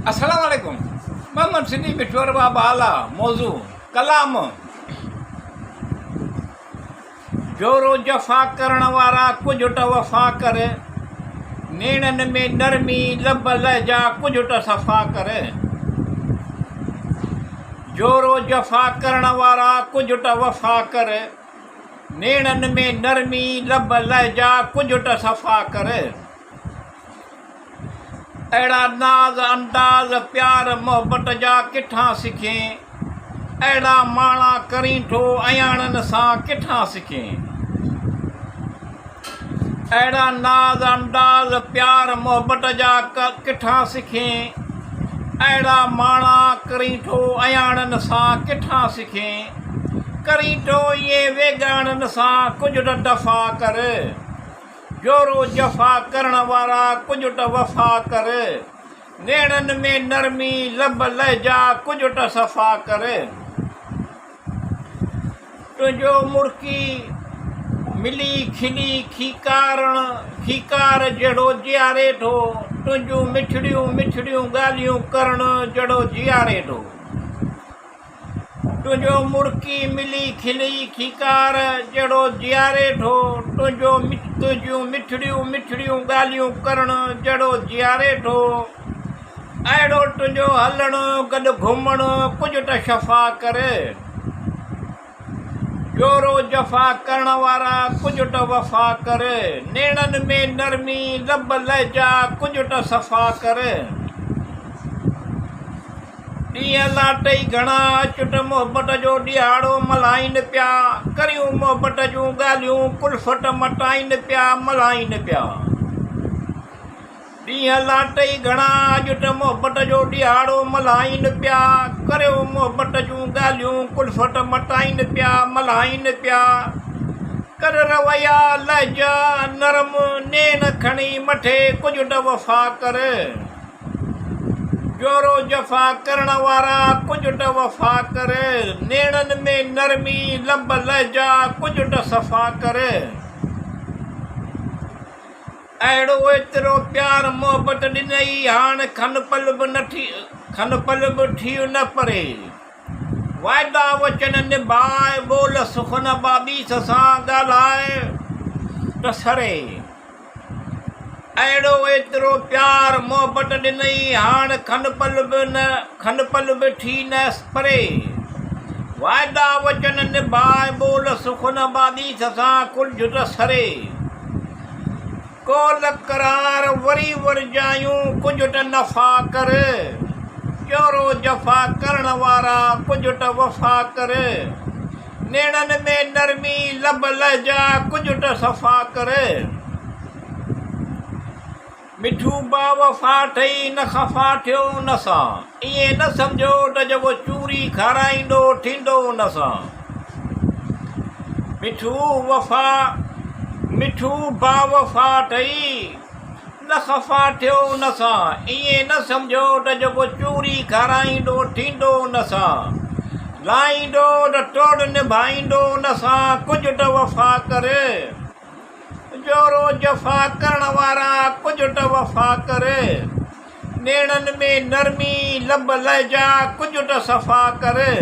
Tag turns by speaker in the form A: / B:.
A: अस्सलाम वालेकुम। मोहम्मद सिद्दीक़ बिठोर बाबा आला मौजू कलाम। जोरो जफ़ा करण वारा कुछ ट वफ़ा करे, नेणन में नरमी लब लहजा कुछ ट सफ़ा करे। जोरो जफ़ा करण वारा कुछ ट वफ़ा करे, नेणन में नरमी लब लहजा कुछ ट सफ़ा करे। अहिड़ा नाज़ अंदाज़ प्यार मोहब्बत जा किथां सिखें, अहिड़ा माणा करीठो अयाणनि सां किथां सिखें। अहिड़ा नाज़ अंदाज़ प्यार मोहब्बत जा किथां सिखें, अहिड़ा माणा करीठो अयाणनि सां किथां सिखें। करीठो इहे वेगाणनि सां कुझु त दफ़ा करे, जोरो जफ़ा करण वारा कुझु ट वफ़ा करे। नेणन में नरमी लब लहजा कुझु ट सफ़ा करे। तुंहिंजो मुर्की मिली खिली खीकार जहिड़ो जियारे थो, तुंहिंजूं मिठड़ियूं मिठड़ियूं ॻाल्हियूं करण जहिड़ो जियारे थो। तुंहिंजो मुर्की मिली खिली खीकार जहिड़ो जियारे थो, तुंहिंजूं मिठड़ियूं मिठड़ियूं ॻाल्हियूं करण जहिड़ो जियारे थो। अहिड़ो तुंहिंजो हलणु गॾु घुमणु कुझु त शफ़ा करे। जोरो जफ़ा करण वारा कुझु त वफ़ा करे, नेणन में नरमी लब लहजा कुझु त सफ़ा करे। ॾींहं लाटई घणा अचुट मोहब्बत जो ॾियारो मल्हाइनि पिया, करियूं मोहब्बत जूं ॻाल्हियूं कुल्फ़त मटाइनि पिया मल्हाइनि पिया। ॾींहं लाटई घणा अचुट मोहब्बत जो ॾियारो मल्हाइनि पिया, करियो मोहब्बत जूं ॻाल्हियूं कुल्फ़त मटाइनि पिया मल्हाइनि पिया। कर रवैया लहजा नरम, नेन खणी मथे कुझु त वफ़ा करे। जोरो जफ़ा करण वारा कुझु त वफ़ा करे, नेणन में नरमी लब लहजा कुझु त सफ़ा करे। अहिड़ो एतिरो प्यार मोहब्बत ॾिनई, हाणे खन पल बि थी न परे। वाइदा वचन निभाए, ॿोल सुखन बाबीस सां ॻाल्हाए त सरे। अहिड़ो एतिरो प्यार मोहब्बत ॾिनई, हाणे खन पल बि थी न परे। वाइदा वचन निभाए, ॿोल सुखन बाबीस सां कुझु त सरे। कोल करार वरी वरजायूं कुझु त नफ़ा करे, जोरो जफ़ा करण वारा कुझु त वफ़ा करे। नेणन में नरमी लब लहजा कुझु त सफ़ा करे। मिठू बा वफ़ा ठही न ख़फ़ा थियो न सां, ईअं न सम्झो त जेको चूरी खाराईंदो थींदो न सां। मिठू बा वफ़ा ठही न ख़फ़ा थियो न सां, ईअं न सम्झो त जेको चूरी खाराईंदो थींदो न सां। लाहींदो त तोड़ निभाईंदो न सां, कुझु त वफ़ा करे। जोरो जफ़ा करण वारा कुझु त वफ़ा करे, नेणन में नरमी लब लहजा कुझु त सफ़ा करे।